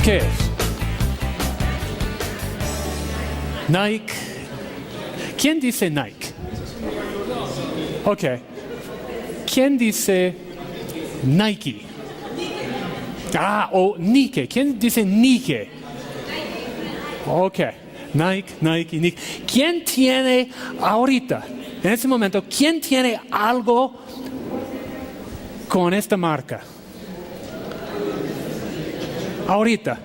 ¿Qué es? Nike. ¿Quién dice Nike? Ok. ¿Quién dice Nike? O Nike. ¿Quién dice Nike? Ok. Nike. ¿Quién tiene ahorita, en este momento, quién tiene algo con esta marca? Ahorita.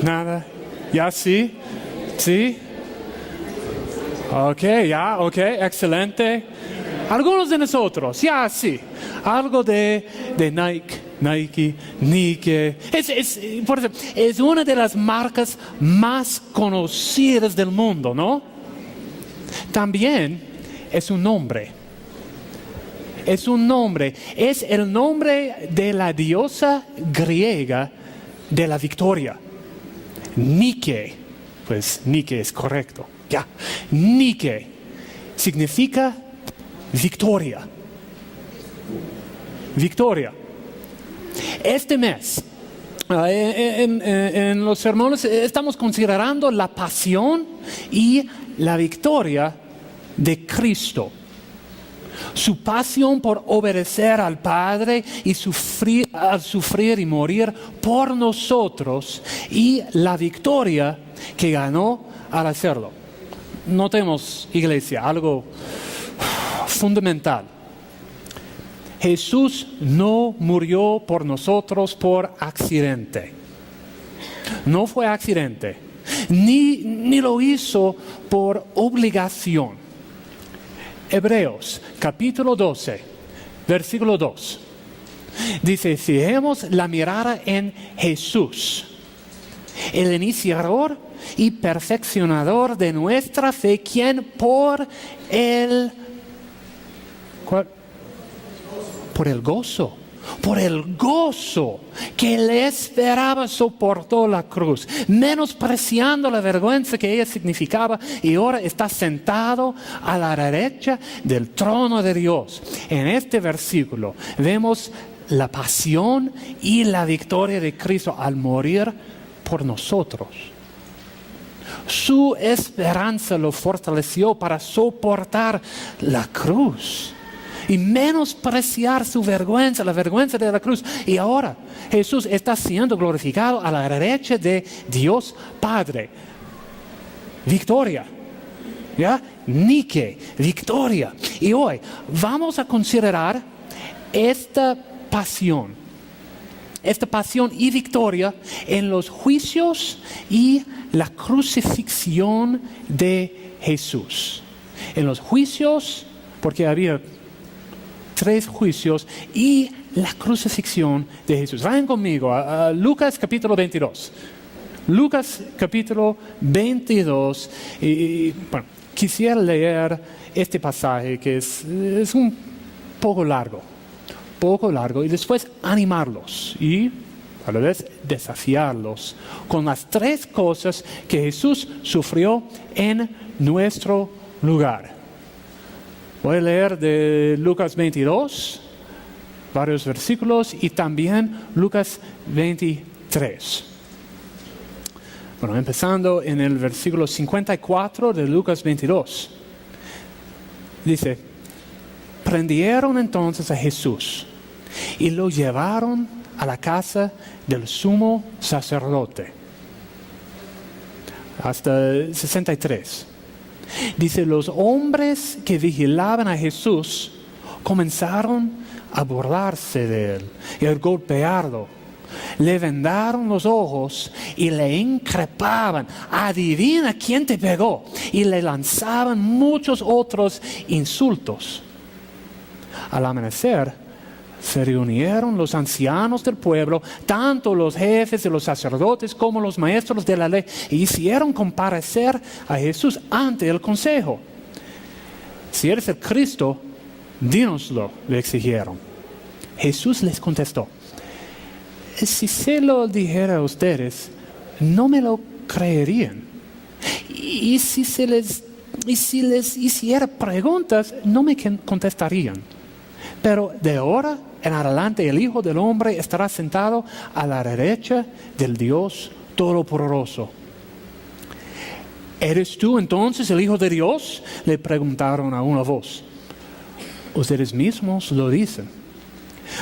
Nada. ¿Ya sí? ¿Sí? Ok, excelente. Algunos de nosotros, ya sí. Algo de Nike. Por ejemplo, es una de las marcas más conocidas del mundo, ¿no? También es un nombre. Es el nombre de la diosa griega de la victoria. Nike. Pues Nike es correcto. Ya. Nike significa victoria. Este mes, en los sermones, estamos considerando la pasión y la victoria de Cristo. Su pasión por obedecer al Padre y al sufrir y morir por nosotros, y la victoria que ganó al hacerlo. Notemos, iglesia, algo fundamental. Jesús no murió por nosotros por accidente. No fue accidente. Ni lo hizo por obligación. Hebreos capítulo 12, versículo 2. Dice, fijemos la mirada en Jesús, el iniciador y perfeccionador de nuestra fe, quien por el gozo que le esperaba soportó la cruz, menospreciando la vergüenza que ella significaba, y ahora está sentado a la derecha del trono de Dios. En este versículo vemos la pasión y la victoria de Cristo al morir por nosotros. Su esperanza lo fortaleció para soportar la cruz y menospreciar su vergüenza, la vergüenza de la cruz. Y ahora Jesús está siendo glorificado a la derecha de Dios Padre. Victoria. ¿Ya? Nike, victoria. Y hoy vamos a considerar esta pasión y victoria en los juicios y la crucifixión de Jesús. En los juicios, porque había 3 juicios, y la crucifixión de Jesús. Vayan conmigo a Lucas capítulo 22. Lucas capítulo 22. Bueno, quisiera leer este pasaje que es un poco largo, y después animarlos y a la vez desafiarlos con las 3 cosas que Jesús sufrió en nuestro lugar. Voy a leer de Lucas 22, varios versículos, y también Lucas 23. Bueno, empezando en el versículo 54 de Lucas 22. Dice, prendieron entonces a Jesús y lo llevaron a la casa del sumo sacerdote. Hasta 63. Dice, los hombres que vigilaban a Jesús comenzaron a burlarse de él y a golpearlo. Le vendaron los ojos y le increpaban, adivina quién te pegó, y le lanzaban muchos otros insultos. Al amanecer se reunieron los ancianos del pueblo, tanto los jefes de los sacerdotes como los maestros de la ley, y hicieron comparecer a Jesús ante el consejo. Si eres el Cristo, dínoslo, le exigieron. Jesús les contestó, si se lo dijera a ustedes, no me lo creerían. Y si les hiciera preguntas, no me contestarían. Pero de ahora en adelante el Hijo del Hombre estará sentado a la derecha del Dios Todopoderoso. ¿Eres tú entonces el Hijo de Dios?, le preguntaron a una voz. Ustedes mismos lo dicen.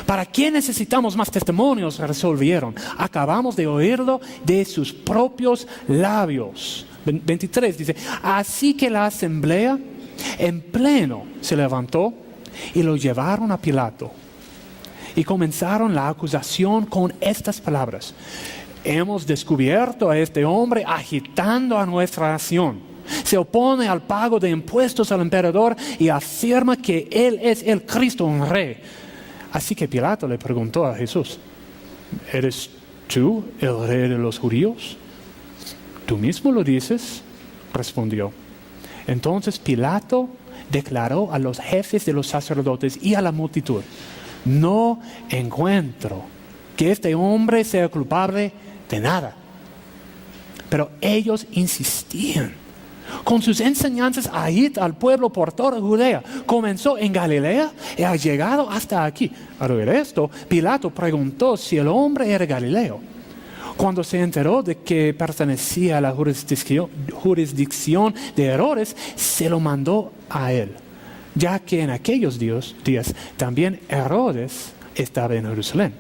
¿Para qué necesitamos más testimonios?, resolvieron. Acabamos de oírlo de sus propios labios. 23 dice, así que la asamblea en pleno se levantó y lo llevaron a Pilato. Y comenzaron la acusación con estas palabras. Hemos descubierto a este hombre agitando a nuestra nación. Se opone al pago de impuestos al emperador y afirma que él es el Cristo, un rey. Así que Pilato le preguntó a Jesús, ¿eres tú el rey de los judíos? ¿Tú mismo lo dices?, respondió. Entonces Pilato declaró a los jefes de los sacerdotes y a la multitud, no encuentro que este hombre sea culpable de nada. Pero ellos insistían. Con sus enseñanzas agita al pueblo por toda Judea. Comenzó en Galilea y ha llegado hasta aquí. Al oír esto, Pilato preguntó si el hombre era Galileo. Cuando se enteró de que pertenecía a la jurisdicción de Herodes, se lo mandó a él, ya que en aquellos días también Herodes estaba en Jerusalén.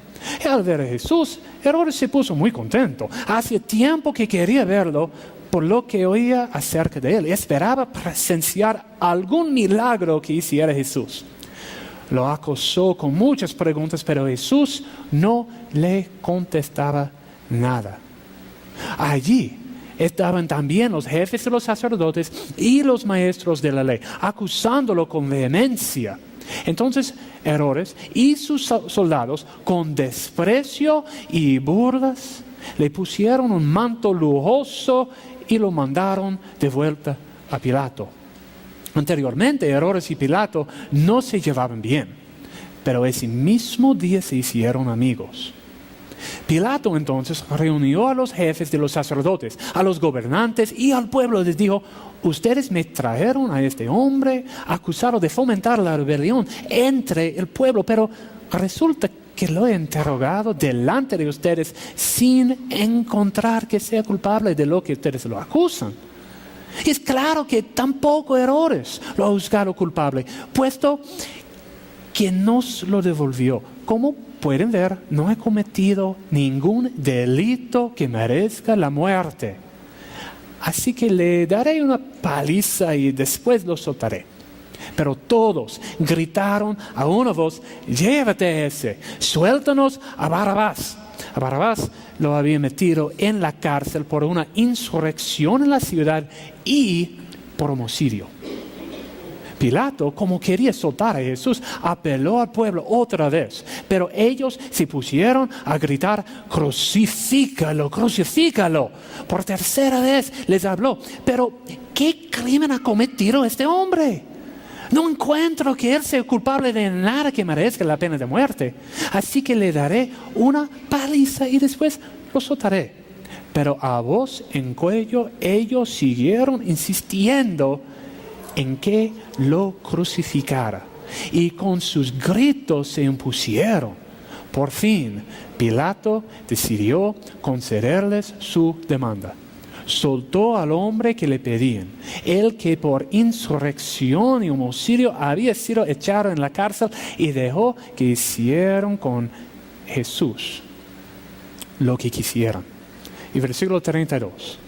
Y al ver a Jesús, Herodes se puso muy contento. Hacía tiempo que quería verlo por lo que oía acerca de él. Esperaba presenciar algún milagro que hiciera Jesús. Lo acosó con muchas preguntas, pero Jesús no le contestaba nada. Allí estaban también los jefes de los sacerdotes y los maestros de la ley, acusándolo con vehemencia. Entonces Herodes y sus soldados, con desprecio y burlas, le pusieron un manto lujoso y lo mandaron de vuelta a Pilato. Anteriormente Herodes y Pilato no se llevaban bien, pero ese mismo día se hicieron amigos. Pilato entonces reunió a los jefes de los sacerdotes, a los gobernantes y al pueblo. Les dijo, ustedes me trajeron a este hombre acusado de fomentar la rebelión entre el pueblo, pero resulta que lo he interrogado delante de ustedes sin encontrar que sea culpable de lo que ustedes lo acusan. Y es claro que tampoco Herodes lo ha juzgado culpable, puesto que nos lo devolvió. Como pueden ver, no he cometido ningún delito que merezca la muerte. Así que le daré una paliza y después lo soltaré. Pero todos gritaron a una voz, llévate ese, suéltanos a Barrabás. A Barrabás lo había metido en la cárcel por una insurrección en la ciudad y por homicidio. Pilato, como quería soltar a Jesús, apeló al pueblo otra vez, pero ellos se pusieron a gritar, crucifícalo, crucifícalo. Por tercera vez les habló, pero ¿qué crimen ha cometido este hombre? No encuentro que él sea culpable de nada que merezca la pena de muerte. Así que le daré una paliza y después lo soltaré. Pero a voz en cuello ellos siguieron insistiendo en que lo crucificara. Y con sus gritos se impusieron. Por fin, Pilato decidió concederles su demanda. Soltó al hombre que le pedían, el que por insurrección y homicidio había sido echado en la cárcel, y dejó que hicieran con Jesús lo que quisieran. Y versículo 32.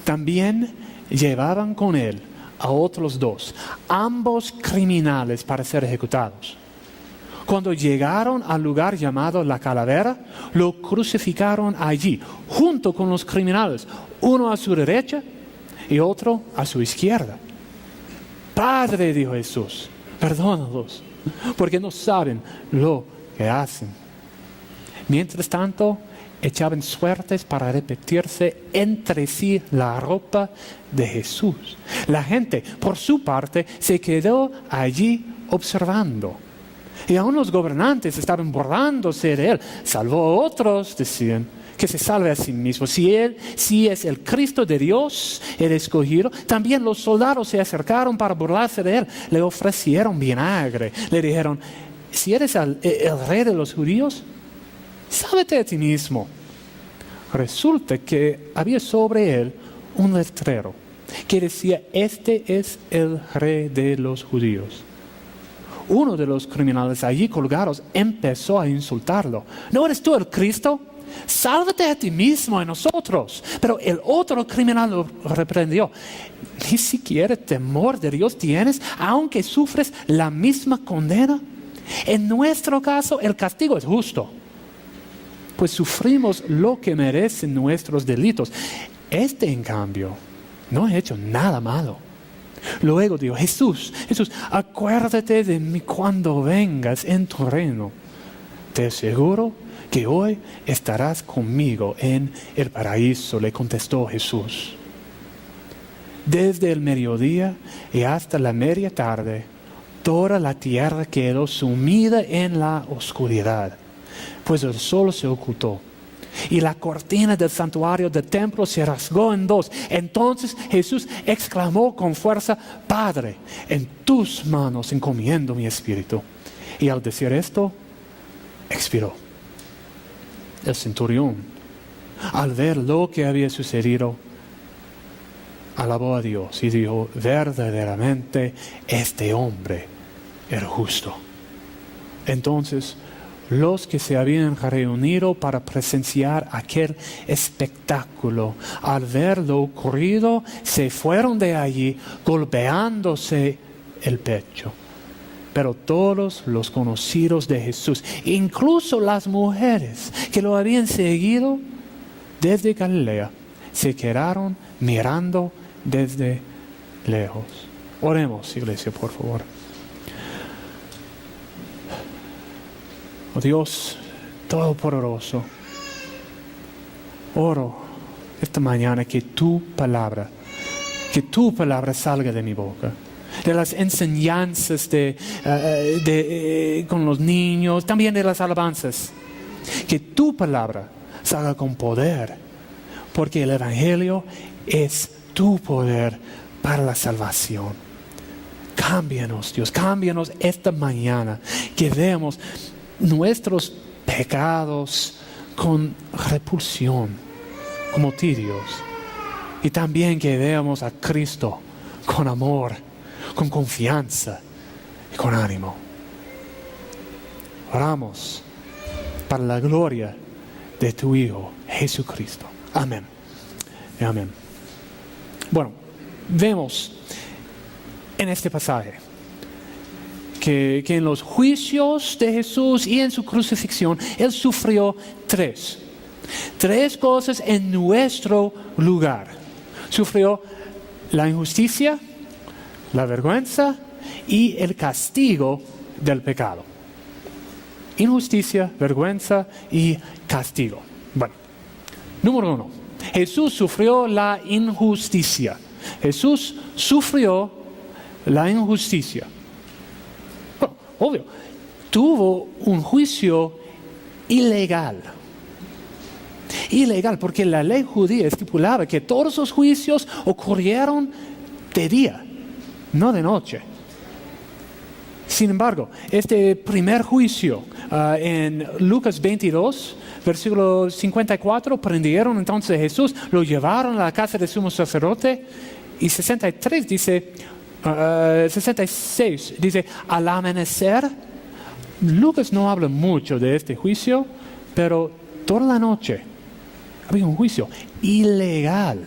También llevaban con él a otros dos, ambos criminales, para ser ejecutados. Cuando llegaron al lugar llamado La Calavera, lo crucificaron allí, junto con los criminales, uno a su derecha y otro a su izquierda. Padre, dijo Jesús, perdónalos, porque no saben lo que hacen. Mientras tanto, echaban suertes para repetirse entre sí la ropa de Jesús. La gente, por su parte, se quedó allí observando. Y aún los gobernantes estaban burlándose de él. Salvó a otros, decían, que se salve a sí mismo. Si es el Cristo de Dios, el escogido. También los soldados se acercaron para burlarse de él. Le ofrecieron vinagre. Le dijeron, si eres el rey de los judíos, sálvate a ti mismo. Resulta que había sobre él un letrero que decía: este es el rey de los judíos. Uno de los criminales allí colgados empezó a insultarlo. ¿No eres tú el Cristo? Sálvate a ti mismo y nosotros. Pero el otro criminal lo reprendió. ¿Ni siquiera temor de Dios tienes, aunque sufres la misma condena? En nuestro caso, el castigo es justo, pues sufrimos lo que merecen nuestros delitos. Este, en cambio, no ha hecho nada malo. Luego dijo: Jesús, acuérdate de mí cuando vengas en tu reino. Te aseguro que hoy estarás conmigo en el paraíso, le contestó Jesús. Desde el mediodía y hasta la media tarde, toda la tierra quedó sumida en la oscuridad, pues el sol se ocultó y la cortina del santuario del templo se rasgó en dos. Entonces Jesús exclamó con fuerza: Padre, en tus manos encomiendo mi espíritu. Y al decir esto, expiró. El centurión, al ver lo que había sucedido, alabó a Dios y dijo: verdaderamente este hombre era justo. Entonces los que se habían reunido para presenciar aquel espectáculo, al ver lo ocurrido, se fueron de allí golpeándose el pecho. Pero todos los conocidos de Jesús, incluso las mujeres que lo habían seguido desde Galilea, se quedaron mirando desde lejos. Oremos, iglesia, por favor. Oh Dios Todopoderoso, oro esta mañana que tu palabra salga de mi boca. De las enseñanzas con los niños, también de las alabanzas. Que tu palabra salga con poder, porque el Evangelio es tu poder para la salvación. Cámbianos, Dios, cámbianos esta mañana, que veamos nuestros pecados con repulsión, como tirios, y también que veamos a Cristo con amor, con confianza y con ánimo. Oramos para la gloria de tu Hijo Jesucristo. Amén. Amén. Bueno, vemos en este pasaje que en los juicios de Jesús y en su crucifixión, Él sufrió tres cosas en nuestro lugar. Sufrió la injusticia, la vergüenza y el castigo del pecado. Injusticia, vergüenza y castigo. Bueno, número 1. Jesús sufrió la injusticia. Jesús sufrió la injusticia. Bueno, obvio, tuvo un juicio ilegal. Ilegal, porque la ley judía estipulaba que todos los juicios ocurrieron de día, no de noche. Sin embargo, este primer juicio en Lucas 22, versículo 54, prendieron entonces a Jesús, lo llevaron a la casa del sumo sacerdote, y 63 dice, 66 dice, al amanecer. Lucas no habla mucho de este juicio, pero toda la noche había un juicio ilegal,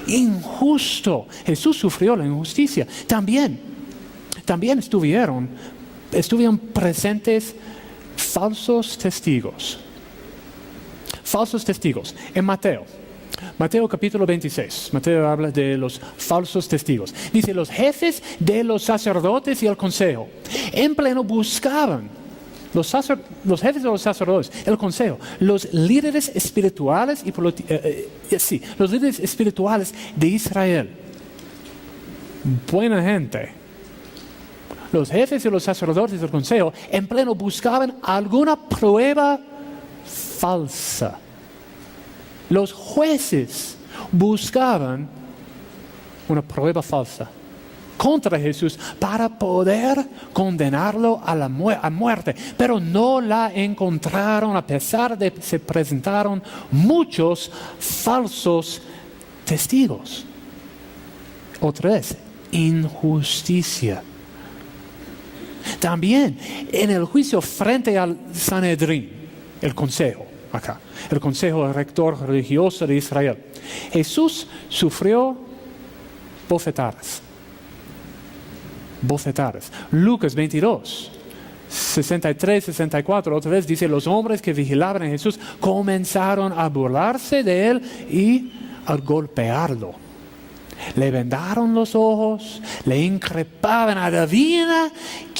injusto. Jesús sufrió la injusticia. También estuvieron presentes falsos testigos. Falsos testigos. En Mateo capítulo 26, Mateo habla de los falsos testigos. Dice: los jefes de los sacerdotes y el consejo en pleno buscaban, los jefes de los sacerdotes, el consejo, los líderes espirituales los líderes espirituales de Israel. Buena gente. Los jefes de los sacerdotes del consejo en pleno buscaban alguna prueba falsa. Los jueces buscaban una prueba falsa. contra Jesús para poder condenarlo a la muerte, pero no la encontraron a pesar de que se presentaron muchos falsos testigos. Otra vez, injusticia. También en el juicio frente al Sanedrín, el consejo rector religioso de Israel, Jesús sufrió bofetadas. Lucas 22, 63, 64, otra vez dice, los hombres que vigilaban a Jesús comenzaron a burlarse de él y a golpearlo. Le vendaron los ojos, le increpaban, adivina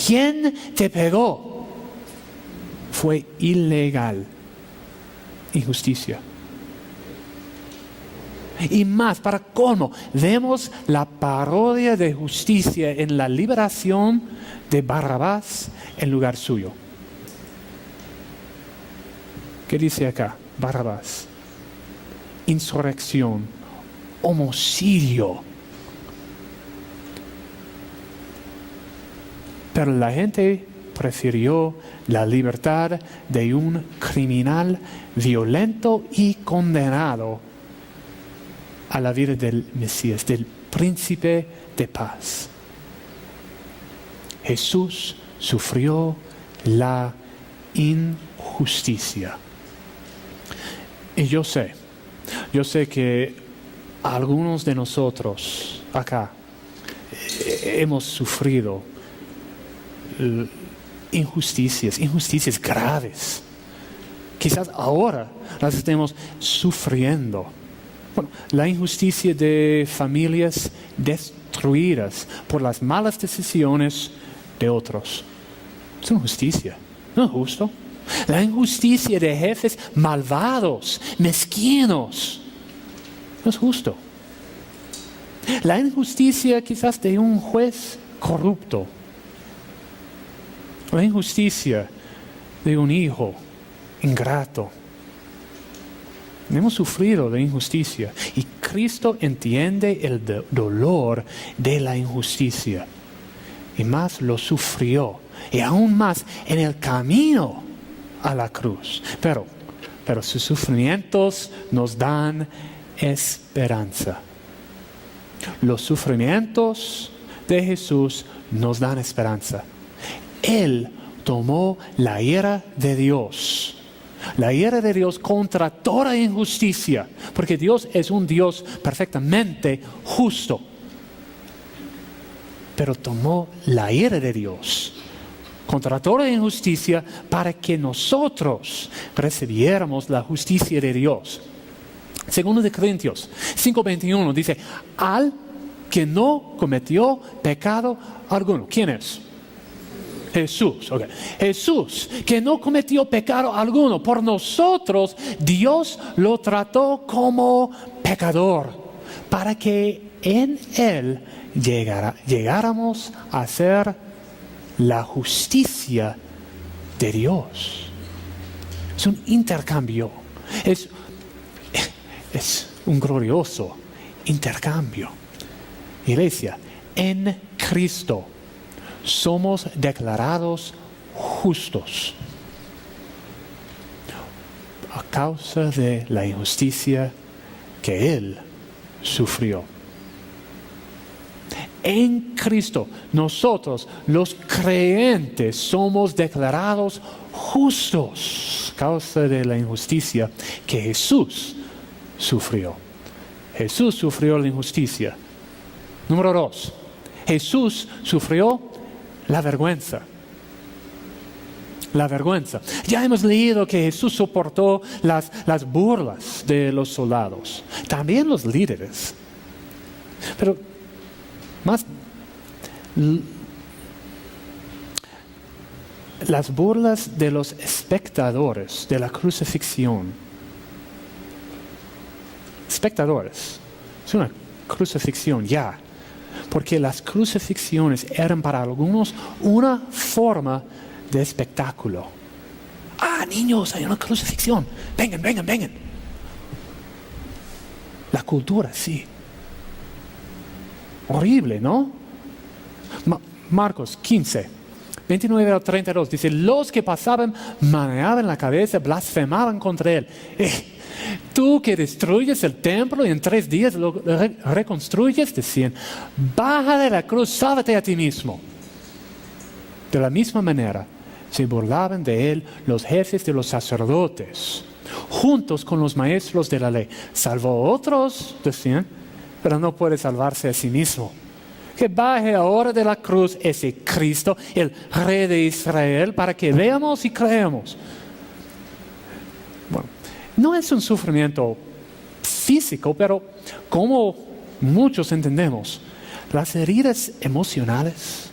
quién te pegó. Fue ilegal, injusticia. Y más, para colmo, vemos la parodia de justicia en la liberación de Barrabás en lugar suyo. ¿Qué dice acá? Barrabás. Insurrección, homicidio. Pero la gente prefirió la libertad de un criminal violento y condenado a la vida del Mesías, del príncipe de paz. Jesús sufrió la injusticia. Y yo sé que algunos de nosotros acá hemos sufrido injusticias graves. Quizás ahora las estemos sufriendo. Bueno, la injusticia de familias destruidas por las malas decisiones de otros. Es una injusticia, no es justo. La injusticia de jefes malvados, mezquinos, no es justo. La injusticia quizás de un juez corrupto. La injusticia de un hijo ingrato. Hemos sufrido de injusticia y Cristo entiende el dolor de la injusticia y más lo sufrió y aún más en el camino a la cruz. Pero sus sufrimientos nos dan esperanza. Los sufrimientos de Jesús nos dan esperanza. Él tomó la ira de Dios. La ira de Dios contra toda injusticia, porque Dios es un Dios perfectamente justo. Pero tomó la ira de Dios contra toda injusticia para que nosotros recibiéramos la justicia de Dios. Segundo de Corintios 5:21 dice, al que no cometió pecado alguno. ¿Quién es? Jesús. Okay. Jesús, que no cometió pecado alguno. Por nosotros, Dios lo trató como pecador, para que en Él llegáramos a ser la justicia de Dios. Es un intercambio. Es un glorioso intercambio. Iglesia, en Cristo somos declarados justos a causa de la injusticia que Él sufrió. En Cristo, nosotros los creyentes somos declarados justos a causa de la injusticia que Jesús sufrió. Jesús sufrió la injusticia. Número 2, Jesús sufrió la vergüenza. La vergüenza. Ya hemos leído que Jesús soportó las burlas de los soldados, también los líderes. Pero más las burlas de los espectadores de la crucifixión. Espectadores. Es una crucifixión ya. Porque las crucifixiones eran para algunos una forma de espectáculo. Niños, hay una crucifixión. Vengan. La cultura, sí. Horrible, ¿no? Marcos 15, 29 al 32, dice, los que pasaban maneaban la cabeza, blasfemaban contra él. Tú que destruyes el templo y en 3 días lo reconstruyes, decían, baja de la cruz, sálvate a ti mismo. De la misma manera, se burlaban de él los jefes de los sacerdotes, juntos con los maestros de la ley. Salvó a otros, decían, pero no puede salvarse a sí mismo. Que baje ahora de la cruz ese Cristo, el Rey de Israel, para que veamos y creamos. Bueno, no es un sufrimiento físico, pero como muchos entendemos, las heridas emocionales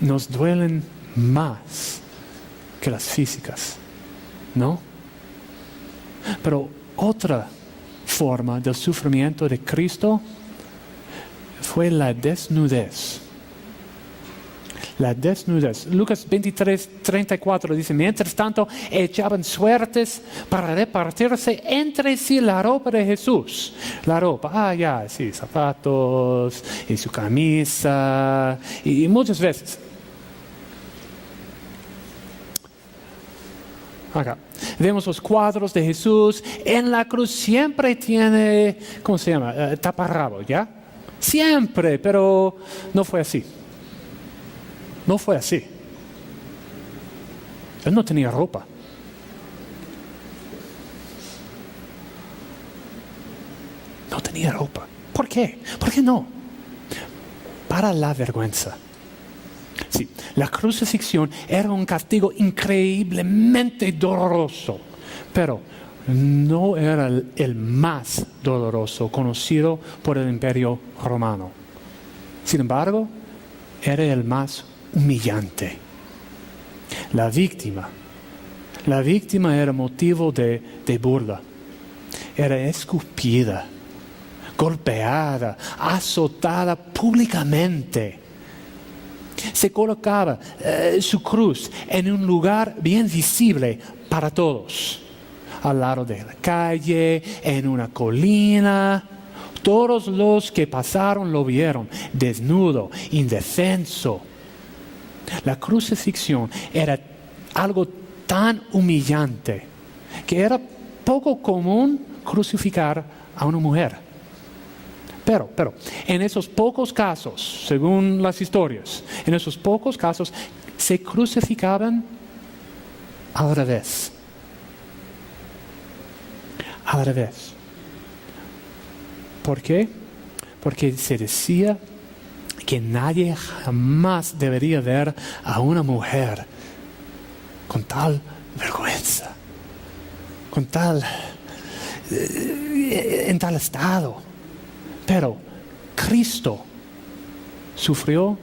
nos duelen más que las físicas, ¿no? Pero otra forma del sufrimiento de Cristo fue la desnudez. La desnudez. Lucas 23, 34 dice, mientras tanto echaban suertes para repartirse entre sí la ropa de Jesús. La ropa, sí, zapatos y su camisa y muchas veces. Acá vemos los cuadros de Jesús en la cruz, siempre tiene, ¿cómo se llama? Taparrabo, ¿ya? Siempre, pero no fue así. No fue así. Él no tenía ropa. No tenía ropa. ¿Por qué? ¿Por qué no? Para la vergüenza. Sí, la crucifixión era un castigo increíblemente doloroso, pero no era el más doloroso conocido por el Imperio Romano. Sin embargo, era el más humillante. La víctima era motivo de burla. Era escupida, golpeada, azotada públicamente. Se colocaba su cruz en un lugar bien visible para todos. Al lado de la calle, en una colina. Todos los que pasaron lo vieron, desnudo, indefenso. La crucifixión era algo tan humillante que era poco común crucificar a una mujer. Pero, en esos pocos casos, según las historias, en esos pocos casos se crucificaban al revés. Al revés. ¿Por qué? Porque se decía que nadie jamás debería ver a una mujer con tal vergüenza, en tal estado. Pero Cristo sufrió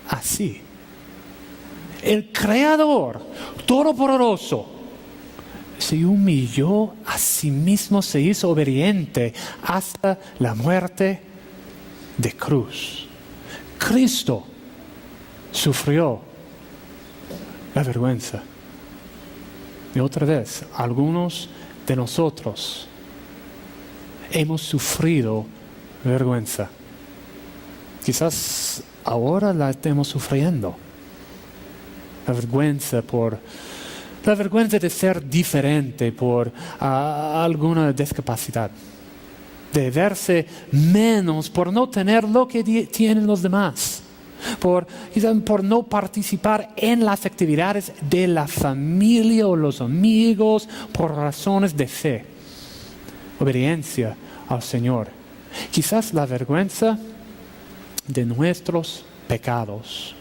así. El Creador Todopoderoso se humilló a sí mismo, se hizo obediente hasta la muerte de cruz. Cristo sufrió la vergüenza. Y otra vez, algunos de nosotros hemos sufrido vergüenza. Quizás ahora la estemos sufriendo. La vergüenza de ser diferente por alguna discapacidad. De verse menos por no tener lo que tienen los demás. Quizás por no participar en las actividades de la familia o los amigos por razones de fe. Obediencia al Señor. Quizás la vergüenza de nuestros pecados.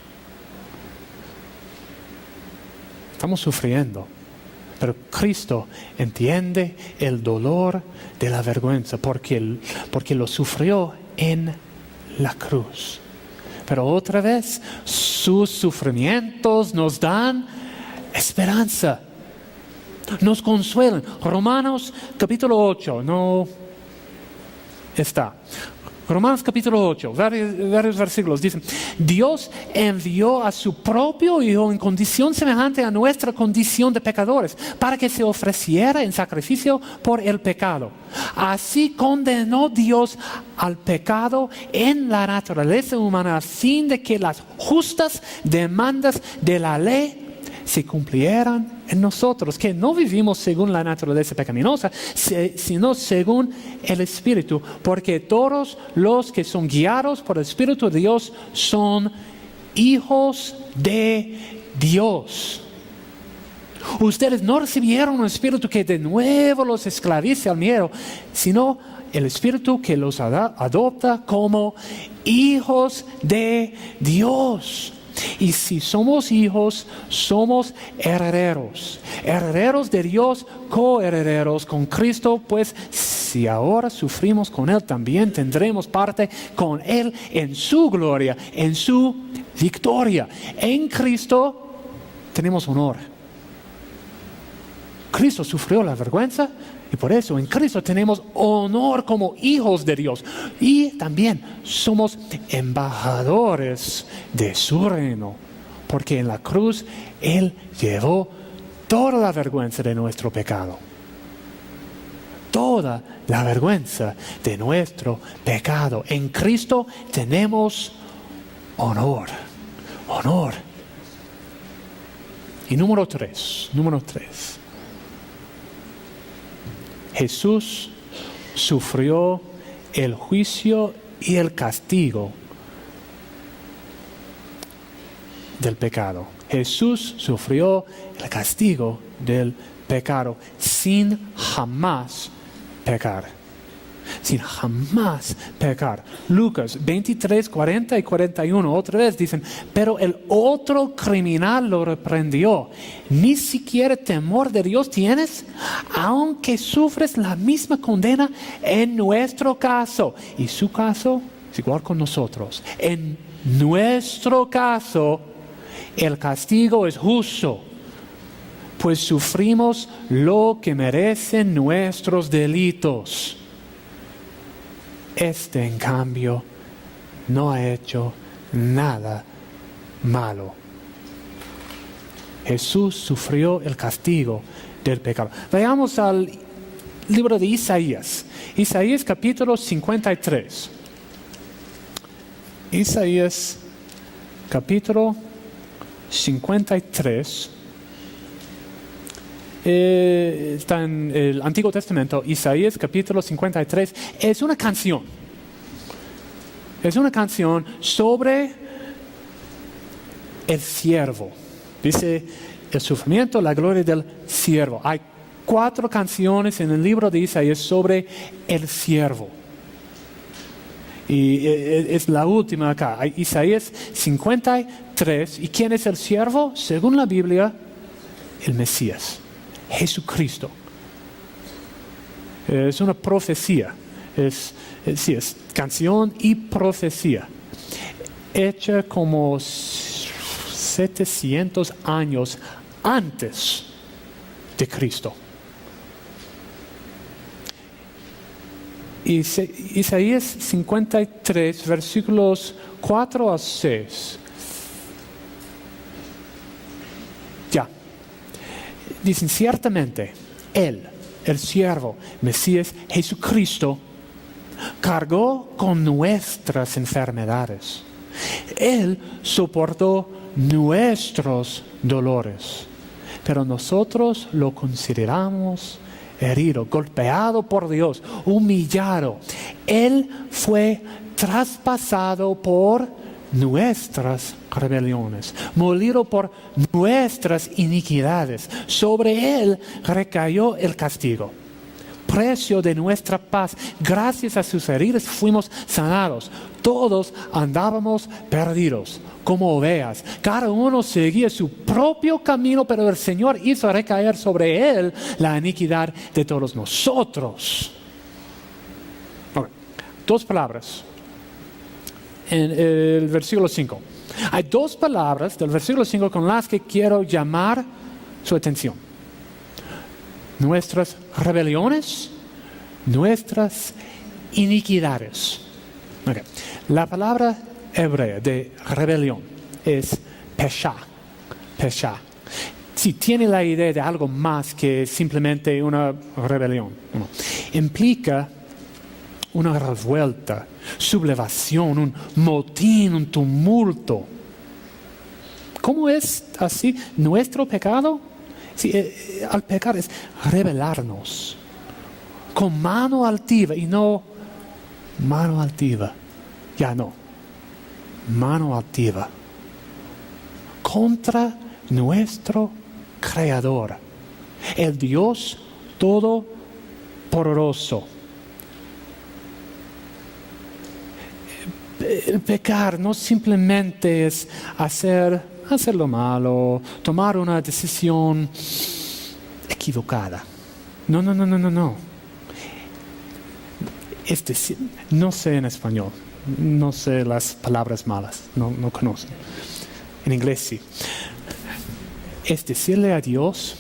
Estamos sufriendo, pero Cristo entiende el dolor de la vergüenza porque lo sufrió en la cruz. Pero otra vez, sus sufrimientos nos dan esperanza, nos consuelan. Romanos capítulo 8, no está. Romanos capítulo 8, varios versículos dicen, Dios envió a su propio Hijo en condición semejante a nuestra condición de pecadores, para que se ofreciera en sacrificio por el pecado. Así condenó Dios al pecado en la naturaleza humana, a fin de que las justas demandas de la ley se cumplieran en nosotros, que no vivimos según la naturaleza pecaminosa, sino según el Espíritu, porque todos los que son guiados por el Espíritu de Dios son hijos de Dios. Ustedes no recibieron un espíritu que de nuevo los esclavice al miedo, sino el Espíritu que los adopta como hijos de Dios. Y si somos hijos, somos herederos, herederos de Dios, coherederos con Cristo, pues si ahora sufrimos con Él, también tendremos parte con Él en su gloria, en su victoria. En Cristo tenemos honor. Cristo sufrió la vergüenza y por eso en Cristo tenemos honor como hijos de Dios. Y también somos embajadores de su reino, porque en la cruz Él llevó toda la vergüenza de nuestro pecado. Toda la vergüenza de nuestro pecado. En Cristo tenemos honor. Honor. Y número tres. Jesús sufrió el juicio y el castigo del pecado. Jesús sufrió el castigo del pecado sin jamás pecar. Sin jamás pecar. Lucas 23, 40 y 41, otra vez dicen, pero el otro criminal lo reprendió. ¿Ni siquiera temor de Dios tienes? Aunque sufres la misma condena en nuestro caso. Y su caso es igual con nosotros. En nuestro caso, el castigo es justo, pues sufrimos lo que merecen nuestros delitos. Este, en cambio, no ha hecho nada malo. Jesús sufrió el castigo del pecado. Vayamos al libro de Isaías. Isaías capítulo 53. Isaías capítulo 53. Está en el Antiguo Testamento. Isaías capítulo 53 es una canción. Es una canción sobre el siervo. Dice el sufrimiento, la gloria del siervo. Hay 4 canciones en el libro de Isaías sobre el siervo. Y es la última acá. Hay Isaías 53. ¿Y quién es el siervo? Según la Biblia, el Mesías. Jesucristo. Es una profecía. Es canción y profecía. Hecha como 700 años antes de Cristo. Isaías 53, versículos 4 a 6. Dicen, ciertamente, Él, el siervo, Mesías, Jesucristo, cargó con nuestras enfermedades. Él soportó nuestros dolores, pero nosotros lo consideramos herido, golpeado por Dios, humillado. Él fue traspasado por nuestras rebeliones, molido por nuestras iniquidades. Sobre Él recayó el castigo, precio de nuestra paz. Gracias a sus heridas fuimos sanados. Todos andábamos perdidos como ovejas. Cada uno seguía su propio camino, pero el Señor hizo recaer sobre Él la iniquidad de todos nosotros. Okay. 2 palabras en el versículo 5. Hay 2 palabras del versículo 5 con las que quiero llamar su atención. Nuestras rebeliones, nuestras iniquidades. Okay. La palabra hebrea de rebelión es pesha. Pesha. Sí, tiene la idea de algo más que simplemente una rebelión. No. Implica una revuelta, sublevación, un motín, un tumulto. ¿Cómo es así? Nuestro pecado, sí, al pecar es rebelarnos con mano altiva y no mano altiva. Ya no. Mano altiva. Contra nuestro Creador, el Dios Todopoderoso. El pecar no simplemente es hacer lo malo, tomar una decisión equivocada. No. Es decir, no sé en español, no sé las palabras malas, no conozco. En inglés sí. Es decirle a Dios,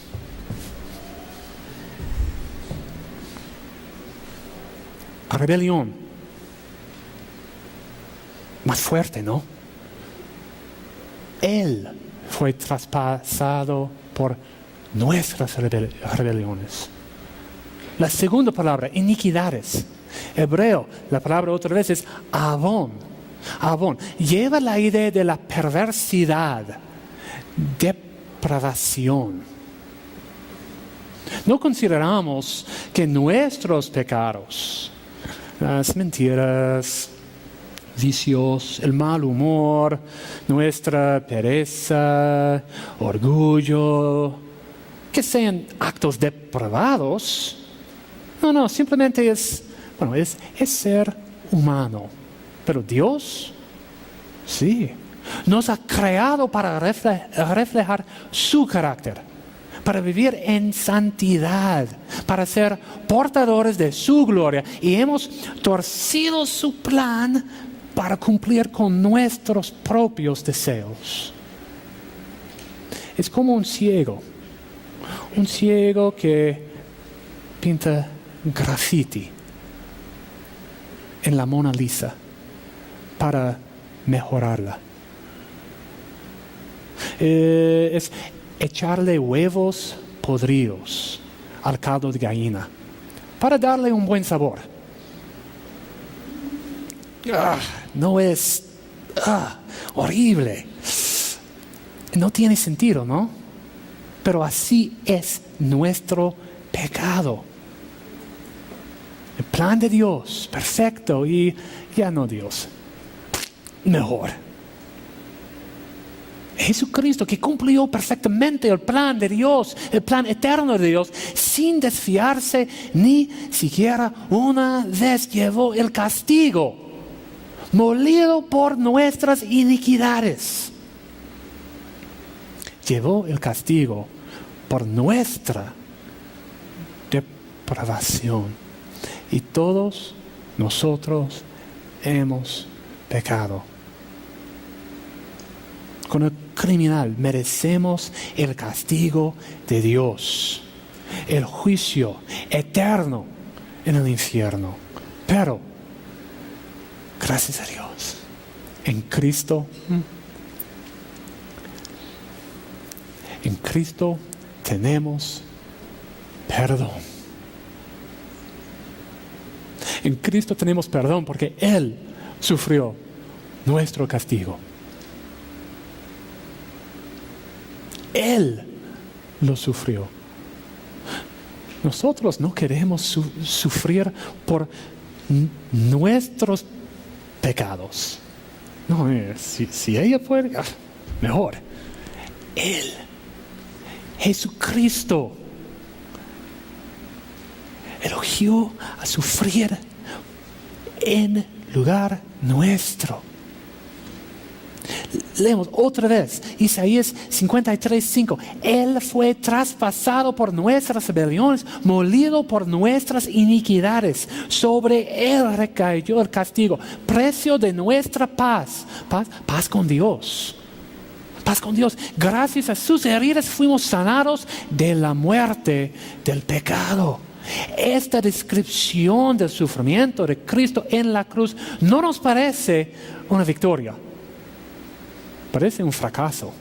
rebelión, más fuerte, ¿no? Él fue traspasado por nuestras rebeliones. La segunda palabra, iniquidades. Hebreo, la palabra otra vez es avon. Avon. Lleva la idea de la perversidad, depravación. No consideramos que nuestros pecados, las mentiras, vicios, el mal humor, nuestra pereza, orgullo, que sean actos depravados. No, simplemente es ser humano. Pero Dios, sí, nos ha creado para reflejar su carácter, para vivir en santidad, para ser portadores de su gloria. Y hemos torcido su plan para cumplir con nuestros propios deseos. Es como un ciego que pinta graffiti en la Mona Lisa para mejorarla. Es echarle huevos podridos al caldo de gallina para darle un buen sabor. No es horrible. No tiene sentido, ¿no? Pero así es nuestro pecado. El plan de Dios, perfecto, y ya no Dios. Mejor. Jesucristo, que cumplió perfectamente el plan de Dios, el plan eterno de Dios, sin desfiarse ni siquiera una vez llevó el castigo, molido por nuestras iniquidades. Llevó el castigo por nuestra depravación. Y todos nosotros hemos pecado. Con el criminal merecemos el castigo de Dios, el juicio eterno en el infierno. Pero, gracias a Dios, en Cristo tenemos perdón. En Cristo tenemos perdón porque Él sufrió nuestro castigo. Él lo sufrió. Nosotros no queremos sufrir por nuestros pecados. No, si ella puede, mejor. Él, Jesucristo, eligió a sufrir en lugar nuestro. Leemos otra vez Isaías 53:5. Él fue traspasado por nuestras rebeliones, molido por nuestras iniquidades. Sobre Él recayó el castigo, precio de nuestra paz. Paz con Dios. Paz con Dios. Gracias a sus heridas fuimos sanados de la muerte, del pecado. Esta descripción del sufrimiento de Cristo en la cruz no nos parece una victoria, parece un fracaso.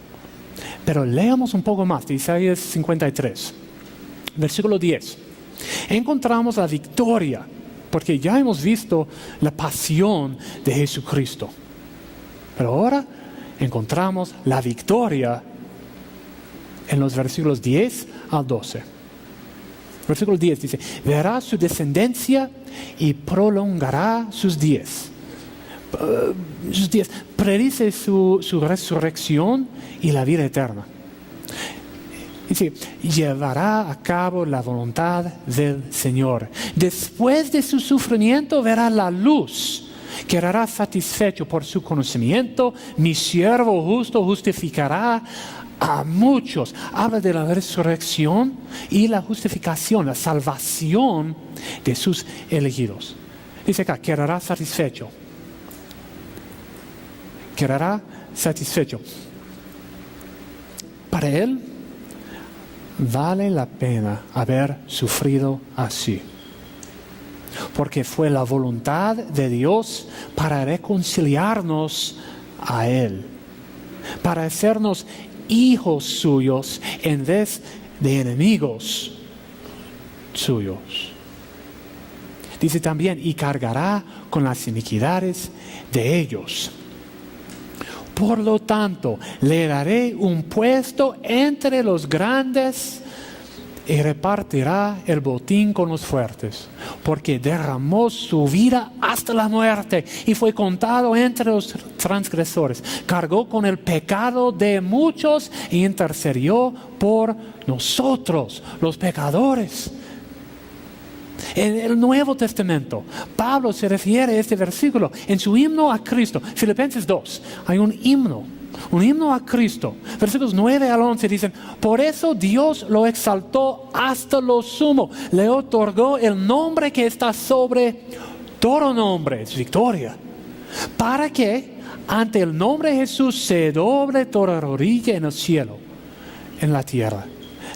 Pero leamos un poco más de Isaías 53, versículo 10. Encontramos la victoria, porque ya hemos visto la pasión de Jesucristo. Pero ahora encontramos la victoria en los versículos 10 al 12. Versículo 10 dice: verá su descendencia y prolongará sus días. Predice su resurrección y la vida eterna. Dice: llevará a cabo la voluntad del Señor. Después de su sufrimiento verá la luz. Quedará satisfecho por su conocimiento. Mi siervo justo justificará a muchos. Habla de la resurrección y la justificación, la salvación de sus elegidos. Dice acá: quedará satisfecho. Quedará satisfecho. Para él vale la pena haber sufrido así, porque fue la voluntad de Dios para reconciliarnos a Él, para hacernos hijos suyos en vez de enemigos suyos. Dice también: y cargará con las iniquidades de ellos. Por lo tanto, le daré un puesto entre los grandes y repartirá el botín con los fuertes, porque derramó su vida hasta la muerte y fue contado entre los transgresores. Cargó con el pecado de muchos y intercedió por nosotros, los pecadores. En el Nuevo Testamento, Pablo se refiere a este versículo en su himno a Cristo. Filipenses 2, hay un himno a Cristo. Versículos 9 al 11 dicen: por eso Dios lo exaltó hasta lo sumo, le otorgó el nombre que está sobre todo nombre, es victoria, para que ante el nombre de Jesús se doble toda rodilla en el cielo, en la tierra,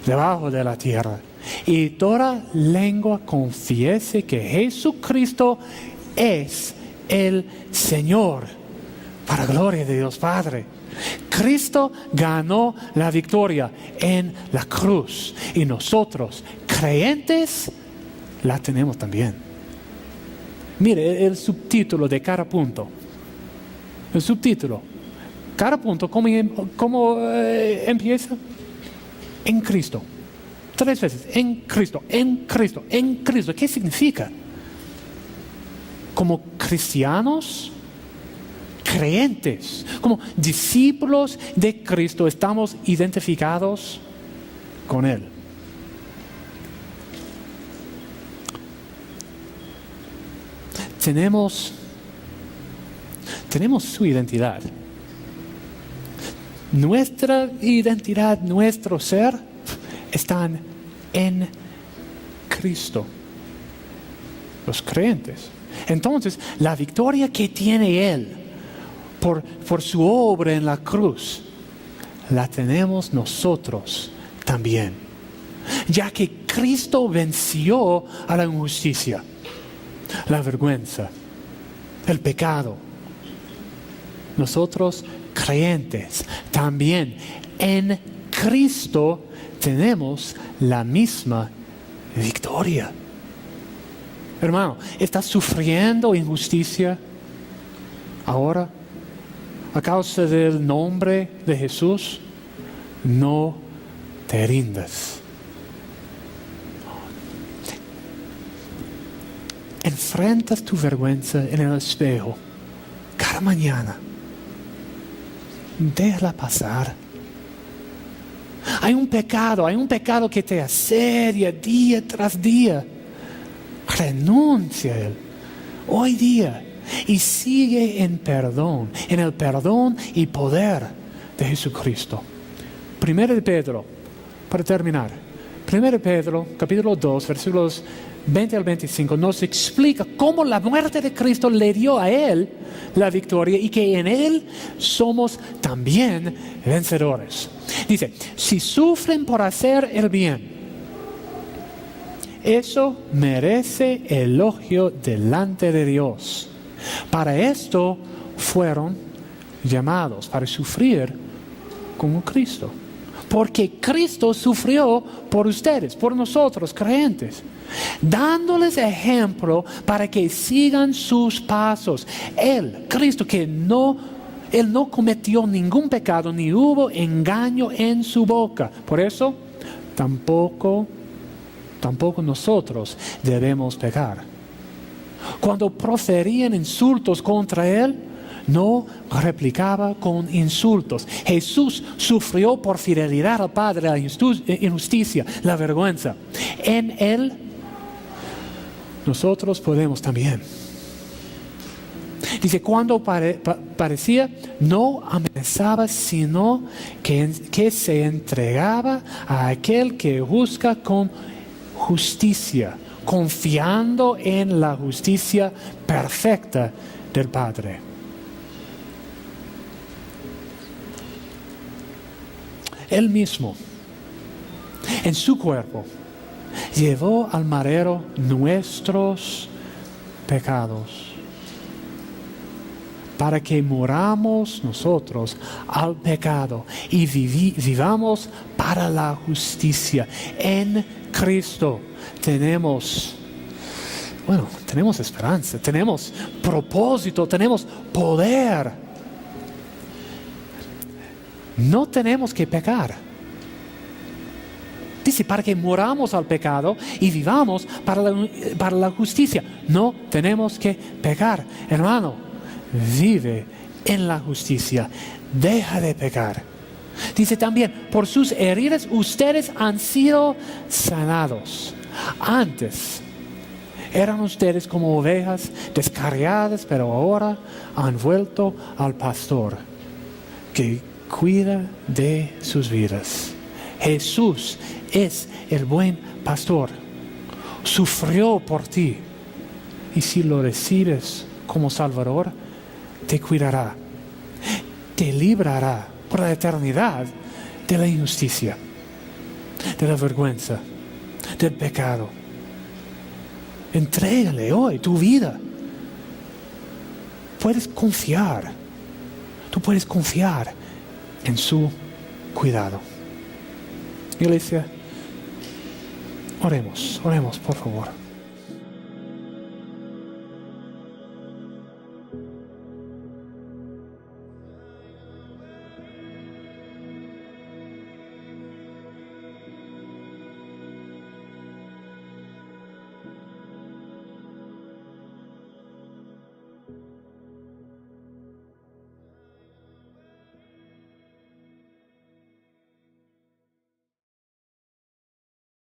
debajo de la tierra, y toda lengua confiese que Jesucristo es el Señor, para gloria de Dios Padre. Cristo ganó la victoria en la cruz y nosotros, creyentes, la tenemos también. Mire el subtítulo de cada punto. El subtítulo. Cada punto, ¿cómo empieza? En Cristo. 3 veces, en Cristo, en Cristo, en Cristo. ¿Qué significa? Como cristianos, creyentes, como discípulos de Cristo, estamos identificados con Él. Tenemos su identidad. Nuestra identidad, nuestro ser, están en Cristo, los creyentes. Entonces, la victoria que tiene Él por su obra en la cruz, la tenemos nosotros también, ya que Cristo venció a la injusticia, la vergüenza, el pecado. Nosotros, creyentes, también en Cristo tenemos la misma victoria. Hermano, ¿estás sufriendo injusticia ahora a causa del nombre de Jesús? No te rindas. Enfrentas tu vergüenza en el espejo cada mañana. Déjala pasar. Hay un pecado que te asedia día tras día. Renuncia a él hoy día y sigue en el perdón y poder de Jesucristo. 1 de Pedro, para terminar, 1 de Pedro, capítulo 2, versículos 20 al 25, nos explica cómo la muerte de Cristo le dio a Él la victoria y que en Él somos también vencedores. Dice: si sufren por hacer el bien, eso merece elogio delante de Dios. Para esto fueron llamados, para sufrir como Cristo. Porque Cristo sufrió por ustedes, por nosotros, creyentes, dándoles ejemplo para que sigan sus pasos. Él, Cristo, Él no cometió ningún pecado, ni hubo engaño en su boca. Por eso, tampoco nosotros debemos pecar. Cuando proferían insultos contra Él, no replicaba con insultos. Jesús sufrió por fidelidad al Padre la injusticia, la vergüenza. En Él, nosotros podemos también. Dice, cuando parecía, no amenazaba, sino que se entregaba a aquel que busca con justicia, confiando en la justicia perfecta del Padre. Él mismo, en su cuerpo, llevó al madero nuestros pecados, para que moramos nosotros al pecado y vivamos para la justicia. En Cristo tenemos esperanza, tenemos propósito, tenemos poder. No tenemos que pecar. Dice, para que moramos al pecado y vivamos para la justicia. No tenemos que pecar. Hermano, vive en la justicia. Deja de pecar. Dice también, por sus heridas ustedes han sido sanados. Antes eran ustedes como ovejas descarriadas, pero ahora han vuelto al pastor que cuida de sus vidas. Jesús es el buen pastor. Sufrió por ti. Y si lo recibes como Salvador, te cuidará. Te librará por la eternidad de la injusticia, de la vergüenza, del pecado. Entrégale hoy tu vida. Puedes confiar. Tú puedes confiar en su cuidado. Iglesia, oremos por favor.